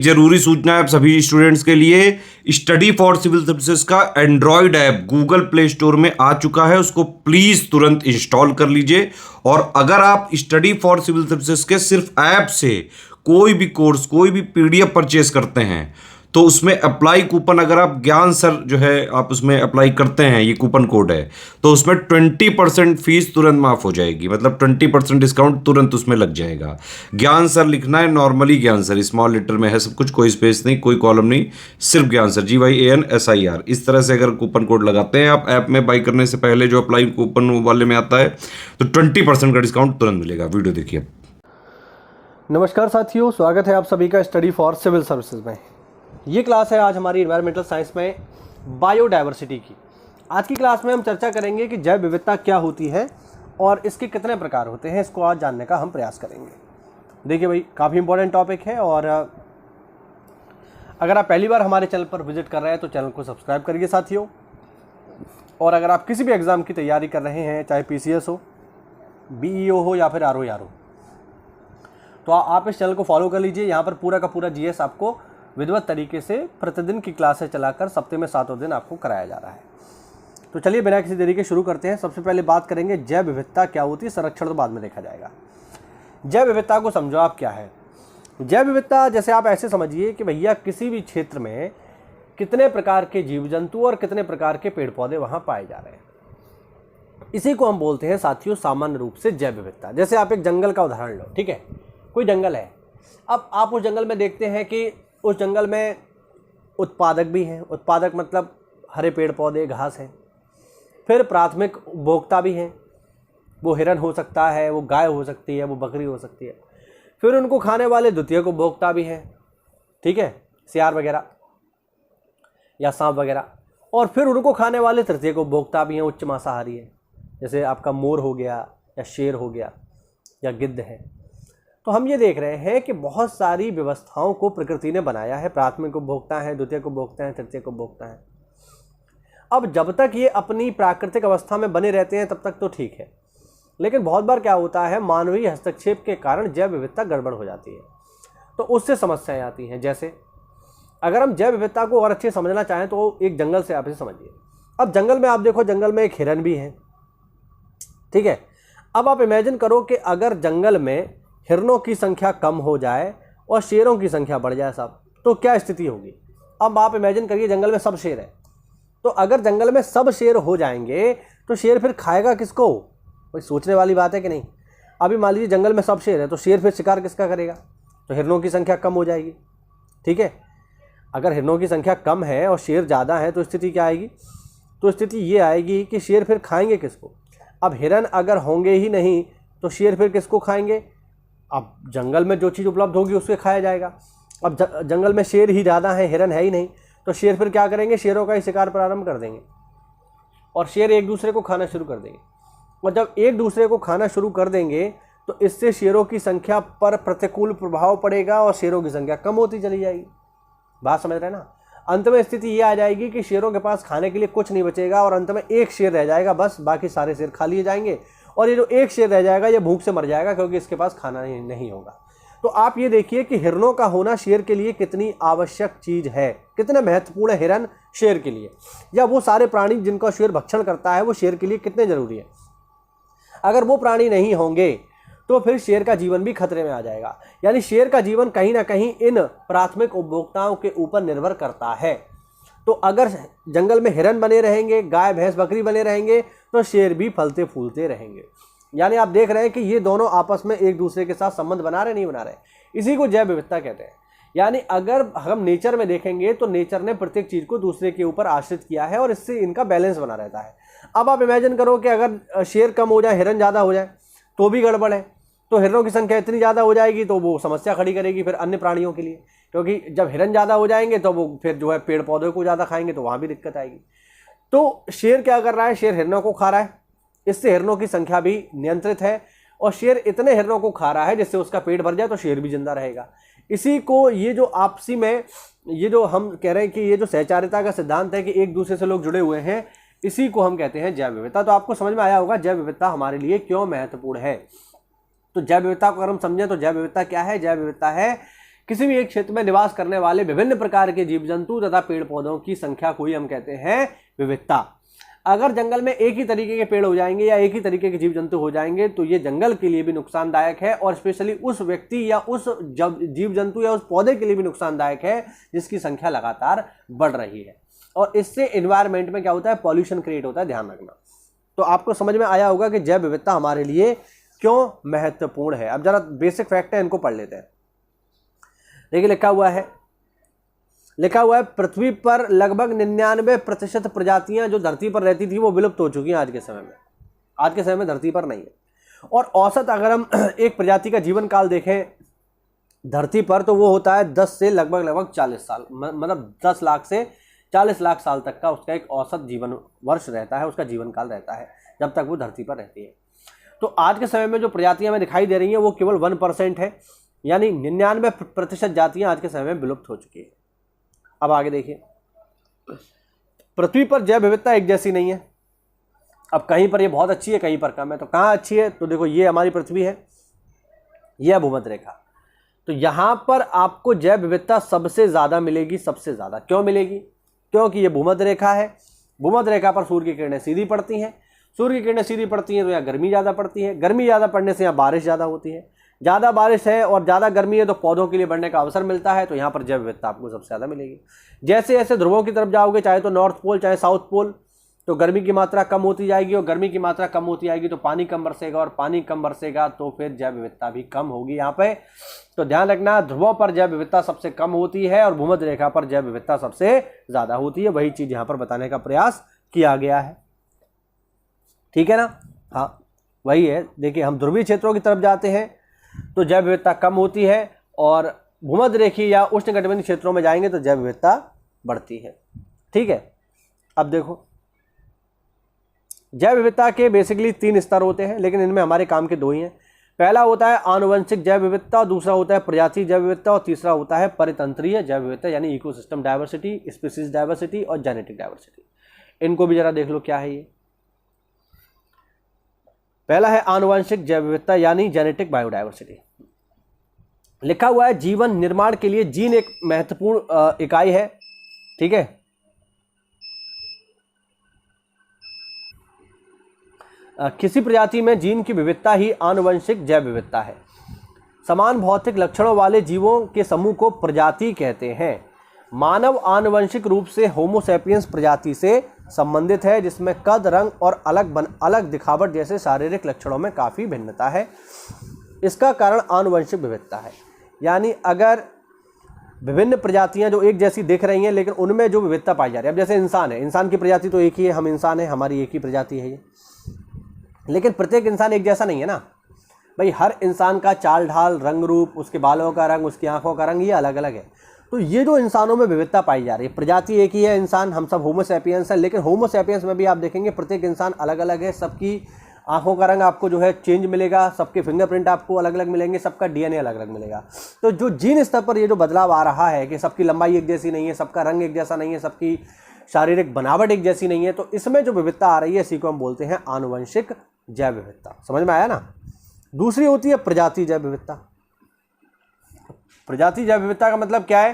जरूरी सूचना है आप सभी स्टूडेंट्स के लिए। स्टडी फॉर सिविल सर्विसेज का Android app Google play store में आ चुका है, उसको प्लीज तुरंत इंस्टॉल कर लीजिए। और अगर आप स्टडी फॉर सिविल सर्विसेज के सिर्फ ऐप से कोई भी कोर्स, कोई भी पीडीएफ परचेस करते हैं तो उसमें अप्लाई कूपन, अगर आप ज्ञान सर जो है आप उसमें अप्लाई करते हैं, ये कूपन कोड है, तो उसमें 20% फीस तुरंत माफ हो जाएगी। मतलब 20% डिस्काउंट तुरंत उसमें लग जाएगा। ज्ञान सर लिखना है, नॉर्मली ज्ञान सर स्मॉल लेटर में है सब कुछ, कोई स्पेस नहीं, कोई कॉलम नहीं, सिर्फ ज्ञान सर, GYANSIR। इस तरह से अगर कूपन कोड लगाते हैं आप ऐप में बाई करने से पहले, जो अप्लाई कूपन वाले में आता है, तो 20% का डिस्काउंट तुरंत मिलेगा। वीडियो देखिए। नमस्कार साथियों, स्वागत है आप सभी का स्टडी फॉर सिविल सर्विसेज में। ये क्लास है आज हमारी एनवायरमेंटल साइंस में बायोडायवर्सिटी की। आज की क्लास में हम चर्चा करेंगे कि जैव विविधता क्या होती है और इसके कितने प्रकार होते हैं, इसको आज जानने का हम प्रयास करेंगे। देखिए भाई, काफ़ी इंपॉर्टेंट टॉपिक है और अगर आप पहली बार हमारे चैनल पर विजिट कर रहे हैं तो चैनल को सब्सक्राइब करिए साथियों। और अगर आप किसी भी एग्ज़ाम की तैयारी कर रहे हैं, चाहे PCS हो, BEO हो या फिर ROR हो, तो आप इस चैनल को फॉलो कर लीजिए। यहाँ पर पूरा का पूरा GS आपको विधिवत तरीके से प्रतिदिन की क्लासें चलाकर सप्ताह में 7 दिन आपको कराया जा रहा है। तो चलिए बिना किसी देरी के शुरू करते हैं। सबसे पहले बात करेंगे जैव विविधता क्या होती है, संरक्षण तो बाद में देखा जाएगा। जैव विविधता को समझो आप क्या है। जैव विविधता जैसे आप ऐसे समझिए कि भैया किसी भी क्षेत्र में कितने प्रकार के जीव जंतु और कितने प्रकार के पेड़ पौधे वहाँ पाए जा रहे हैं, इसी को हम बोलते हैं साथियों सामान्य रूप से जैव विविधता। जैसे आप एक जंगल का उदाहरण लो, ठीक है, कोई जंगल है। अब आप उस जंगल में देखते हैं कि उस जंगल में उत्पादक भी हैं। उत्पादक मतलब हरे पेड़ पौधे, घास हैं। फिर प्राथमिक उपभोक्ता भी हैं, वो हिरन हो सकता है, वो गाय हो सकती है, वो बकरी हो सकती है। फिर उनको खाने वाले द्वितीयक उपभोक्ता भी हैं, ठीक है, सियार वगैरह या सांप वगैरह। और फिर उनको खाने वाले तृतीयक उपभोक्ता भी हैं, उच्च मांसाहारी है, जैसे आपका मोर हो गया या शेर हो गया या गिद्ध है। तो हम ये देख रहे हैं कि बहुत सारी व्यवस्थाओं को प्रकृति ने बनाया है। प्राथमिक उपभोक्ता हैं, द्वितीयक उपभोक्ता हैं, तृतीयक उपभोक्ता हैं। अब जब तक ये अपनी प्राकृतिक अवस्था में बने रहते हैं तब तक तो ठीक है, लेकिन बहुत बार क्या होता है, मानवीय हस्तक्षेप के कारण जैव विविधता गड़बड़ हो जाती है, तो उससे समस्याएं आती हैं। जैसे अगर हम जैव विविधता को और अच्छे समझना चाहें तो एक जंगल से आप इसे समझिए। अब जंगल में आप देखो, जंगल में एक हिरन भी है, ठीक है। अब आप इमेजिन करो कि अगर जंगल में हिरनों की संख्या कम हो जाए और शेरों की संख्या बढ़ जाए साहब, तो क्या स्थिति होगी। अब आप इमेजिन करिए जंगल में सब शेर है, तो अगर जंगल में सब शेर हो जाएंगे तो शेर फिर खाएगा किसको। कोई सोचने वाली बात है कि नहीं। अभी मान लीजिए जंगल में सब शेर है, तो शेर फिर शिकार किसका करेगा, तो हिरनों की संख्या कम हो जाएगी, ठीक है। अगर हिरनों की संख्या कम है और शेर ज़्यादा है तो स्थिति क्या आएगी, तो स्थिति ये आएगी कि शेर फिर खाएंगे किसको। अब हिरन अगर होंगे ही नहीं तो शेर फिर किसको खाएंगे। अब जंगल में जो चीज़ उपलब्ध होगी उससे खाया जाएगा। अब जंगल में शेर ही ज़्यादा है, हिरन है ही नहीं, तो शेर फिर क्या करेंगे, शेरों का ही शिकार प्रारंभ कर देंगे और शेर एक दूसरे को खाना शुरू कर देंगे। और जब एक दूसरे को खाना शुरू कर देंगे तो इससे शेरों की संख्या पर प्रतिकूल प्रभाव पड़ेगा और शेरों की संख्या कम होती चली जाएगी। बात समझ रहे हैं ना। अंत में स्थिति ये आ जाएगी कि शेरों के पास खाने के लिए कुछ नहीं बचेगा और अंत में एक शेर रह जाएगा, बस बाकी सारे शेर खा लिए जाएंगे और ये जो एक शेर रह जाएगा ये भूख से मर जाएगा क्योंकि इसके पास खाना नहीं होगा। तो आप ये देखिए कि हिरनों का होना शेर के लिए कितनी आवश्यक चीज़ है, कितने महत्वपूर्ण है हिरन शेर के लिए, या वो सारे प्राणी जिनका शेर भक्षण करता है वो शेर के लिए कितने ज़रूरी है। अगर वो प्राणी नहीं होंगे तो फिर शेर का जीवन भी खतरे में आ जाएगा। यानी शेर का जीवन कहीं ना कहीं इन प्राथमिक उपभोक्ताओं के ऊपर निर्भर करता है। तो अगर जंगल में हिरन बने रहेंगे, गाय भैंस बकरी बने रहेंगे, तो शेर भी फलते फूलते रहेंगे। यानी आप देख रहे हैं कि ये दोनों आपस में एक दूसरे के साथ संबंध बना रहे नहीं बना रहे। इसी को जैव विविधता कहते हैं। यानी अगर हम नेचर में देखेंगे तो नेचर ने प्रत्येक चीज़ को दूसरे के ऊपर आश्रित किया है और इससे इनका बैलेंस बना रहता है। अब आप इमेजिन करो कि अगर शेर कम हो जाए, हिरन ज़्यादा हो जाए तो भी गड़बड़ है। तो हिरनों की संख्या इतनी ज़्यादा हो जाएगी तो वो समस्या खड़ी करेगी फिर अन्य प्राणियों के लिए, क्योंकि जब हिरन ज़्यादा हो जाएंगे तो वो फिर जो है पेड़ पौधों को ज़्यादा खाएंगे तो वहाँ भी दिक्कत आएगी। तो शेर क्या कर रहा है, शेर हिरनों को खा रहा है, इससे हिरनों की संख्या भी नियंत्रित है और शेर इतने हिरनों को खा रहा है जिससे उसका पेट भर जाए तो शेर भी जिंदा रहेगा। इसी को ये जो आपसी में ये जो हम कह रहे हैं कि ये जो सहचारिता का सिद्धांत है कि एक दूसरे से लोग जुड़े हुए हैं, इसी को हम कहते हैं जैव विविधता। तो आपको समझ में आया होगा जैव विविधता हमारे लिए क्यों महत्वपूर्ण है। तो जैव विविधता को अगर हम समझें तो जैव विविधता क्या है, जैव विविधता है किसी भी एक क्षेत्र में निवास करने वाले विभिन्न प्रकार के जीव जंतु तथा पेड़ पौधों की संख्या को ही हम कहते हैं विविधता। अगर जंगल में एक ही तरीके के पेड़ हो जाएंगे या एक ही तरीके के जीव जंतु हो जाएंगे तो ये जंगल के लिए भी नुकसानदायक है और स्पेशली उस व्यक्ति या उस जीव जंतु या उस पौधे के लिए भी नुकसानदायक है जिसकी संख्या लगातार बढ़ रही है। और इससे एनवायरनमेंट में क्या होता है, पॉल्यूशन क्रिएट होता है, ध्यान रखना। तो आपको समझ में आया होगा कि जैव विविधता हमारे लिए क्यों महत्वपूर्ण है। अब जरा बेसिक फैक्ट है, इनको पढ़ लेते हैं। देखिए लिखा हुआ है पृथ्वी पर लगभग 99% प्रजातियां जो धरती पर रहती थी वो विलुप्त हो चुकी हैं आज के समय में धरती पर नहीं है। और औसत अगर हम एक प्रजाति का जीवन काल देखें धरती पर तो वो होता है 10 से लगभग 40 साल, मतलब 10 लाख से 40 लाख साल तक का उसका एक औसत जीवन वर्ष रहता है, उसका जीवन काल रहता है जब तक वो धरती पर रहती है। तो आज के समय में जो प्रजातियां हमें दिखाई दे रही हैं वो केवल 1% है, यानी 99% जातियां आज के समय में विलुप्त हो चुकी है। अब आगे देखिए, पृथ्वी पर जैव विविधता एक जैसी नहीं है। अब कहीं पर ये बहुत अच्छी है, कहीं पर कम है। तो कहाँ अच्छी है, तो देखो ये हमारी पृथ्वी है, यह भूमध्य रेखा। तो यहाँ पर आपको जैव विविधता सबसे ज़्यादा मिलेगी, सबसे ज़्यादा। क्यों मिलेगी, क्योंकि ये भूमध्य रेखा है। भूमध्य रेखा पर सूर्य की किरणें सीधी पड़ती हैं, सूर्य की किरणें सीधी पड़ती हैं तो यहाँ गर्मी ज़्यादा पड़ती है, गर्मी ज़्यादा पड़ने से यहाँ बारिश ज़्यादा होती है, ज़्यादा बारिश है और ज़्यादा गर्मी है तो पौधों के लिए बढ़ने का अवसर मिलता है, तो यहाँ पर जैव विविधता आपको सबसे ज़्यादा मिलेगी। जैसे जैसे ध्रुवों की तरफ जाओगे, चाहे तो नॉर्थ पोल चाहे साउथ पोल, तो गर्मी की मात्रा कम होती जाएगी और गर्मी की मात्रा कम होती जाएगी तो पानी कम बरसेगा और पानी कम बरसेगा तो फिर जैव विविधता भी कम होगी यहाँ पे। तो ध्यान रखना, ध्रुवों पर जैव विविधता सबसे कम होती है और भूमध्य रेखा पर जैव विविधता सबसे ज़्यादा होती है। वही चीज़ यहाँ पर बताने का प्रयास किया गया है, ठीक है ना। हाँ वही है। देखिए हम ध्रुवीय क्षेत्रों की तरफ जाते हैं तो जैव विविधता कम होती है और भूमध्य रेखीय या उष्णकटिबंधीय क्षेत्रों में जाएंगे तो जैव विविधता बढ़ती है, ठीक है। अब देखो जैव विविधता के बेसिकली 3 स्तर होते हैं, लेकिन इनमें हमारे काम के 2 ही हैं। पहला होता है आनुवंशिक जैव विविधता, दूसरा होता है प्रजाति जैव विविधता और तीसरा होता है परितंत्रीय जैव विविधता, यानी इकोसिस्टम डायवर्सिटी, स्पीसीज डायवर्सिटी और जेनेटिक डायवर्सिटी। इनको भी जरा देख लो क्या है ये। पहला है आनुवंशिक जैव विविधता यानी जेनेटिक बायोडायवर्सिटी। लिखा हुआ है जीवन निर्माण के लिए जीन एक महत्वपूर्ण इकाई है, ठीक है। किसी प्रजाति में जीन की विविधता ही आनुवंशिक जैव विविधता है। समान भौतिक लक्षणों वाले जीवों के समूह को प्रजाति कहते हैं। मानव आनुवंशिक रूप से होमो सैपियंस प्रजाति से संबंधित है, जिसमें कद, रंग और अलग दिखावट जैसे शारीरिक लक्षणों में काफ़ी भिन्नता है। इसका कारण आनुवंशिक विविधता है, यानी अगर विभिन्न प्रजातियां जो एक जैसी दिख रही हैं लेकिन उनमें जो विविधता पाई जा रही है। अब जैसे इंसान है, इंसान की प्रजाति तो एक ही है, हम इंसान हैं, हमारी एक ही प्रजाति है ये, लेकिन प्रत्येक इंसान एक जैसा नहीं है ना भाई। हर इंसान का चाल ढाल, रंग रूप, उसके बालों का रंग, उसकी आंखों का रंग, ये अलग अलग है। तो ये जो इंसानों में विविधता पाई जा रही है, प्रजाति एक ही है इंसान, हम सब होमो सैपियंस है, लेकिन होमो सैपियंस में भी आप देखेंगे प्रत्येक इंसान अलग अलग है। सबकी आंखों का रंग आपको जो है चेंज मिलेगा, सबके फिंगरप्रिंट आपको अलग अलग मिलेंगे, सबका डीएनए अलग अलग मिलेगा। तो जो जीन स्तर पर ये जो बदलाव आ रहा है कि सबकी लंबाई एक जैसी नहीं है, सबका रंग एक जैसा नहीं है, सबकी शारीरिक बनावट एक जैसी नहीं है, तो इसमें जो विविधता आ रही है इसी को हम बोलते हैं आनुवंशिक जैव विविधता। समझ में आया ना। दूसरी होती है प्रजाति जैव विविधता। प्रजाति जैव विविधता का मतलब क्या है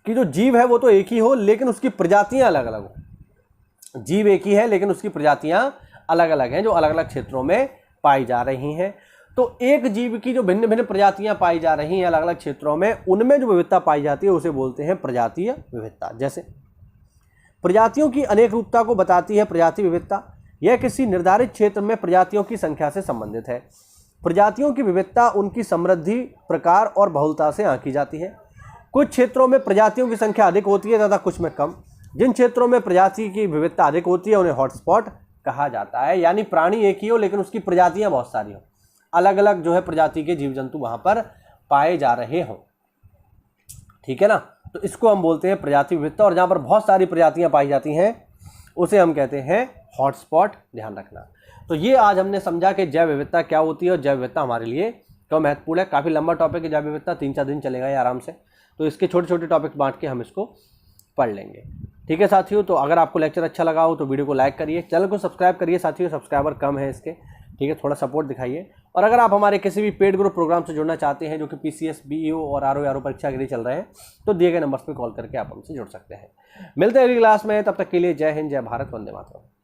कि जो जीव है वो तो एक ही हो लेकिन उसकी प्रजातियां अलग अलग हो। जीव एक ही है लेकिन उसकी प्रजातियां अलग अलग हैं, जो अलग अलग क्षेत्रों में पाई जा रही हैं। तो एक जीव की जो भिन्न भिन्न प्रजातियां पाई जा रही हैं अलग अलग क्षेत्रों में, उनमें जो विविधता पाई जाती है उसे बोलते हैं प्रजातीय विविधता। जैसे प्रजातियों की अनेक रूपता को बताती है प्रजाति विविधता। यह किसी निर्धारित क्षेत्र में प्रजातियों की संख्या से संबंधित है। प्रजातियों की विविधता उनकी समृद्धि, प्रकार और बहुलता से आंकी जाती है। कुछ क्षेत्रों में प्रजातियों की संख्या अधिक होती है तथा कुछ में कम। जिन क्षेत्रों में प्रजाति की विविधता अधिक होती है उन्हें हॉटस्पॉट कहा जाता है, यानी प्राणी एक ही हो लेकिन उसकी प्रजातियां बहुत सारी हो, अलग अलग जो है प्रजाति के जीव जंतु वहां पर पाए जा रहे हों, ठीक है ना। तो इसको हम बोलते हैं प्रजाति विविधता। और जहां पर बहुत सारी प्रजातियां पाई जाती हैं उसे हम कहते हैं हॉटस्पॉट। ध्यान रखना। तो ये आज हमने समझा कि जैव विविधता क्या होती है और जैव विविधता हमारे लिए क्यों महत्वपूर्ण है। काफ़ी लंबा टॉपिक है जैव विविधता, 3-4 दिन चलेगा ये आराम से। तो इसके छोटे छोटे टॉपिक बांट के हम इसको पढ़ लेंगे, ठीक है साथियों। तो अगर आपको लेक्चर अच्छा लगा हो तो वीडियो को लाइक करिए, चैनल को सब्सक्राइब करिए साथियों, सब्सक्राइबर कम है इसके, ठीक है, थोड़ा सपोर्ट दिखाइए। और अगर आप हमारे किसी भी पेड ग्रुप प्रोग्राम से जुड़ना चाहते हैं जो कि PCS, BEO और RO परीक्षा के लिए चल रहे हैं, तो दिए गए नंबर्स पर कॉल करके आप हमसे जुड़ सकते हैं। मिलते हैं अगली क्लास में, तब तक के लिए जय हिंद, जय भारत, वंदे मातरम।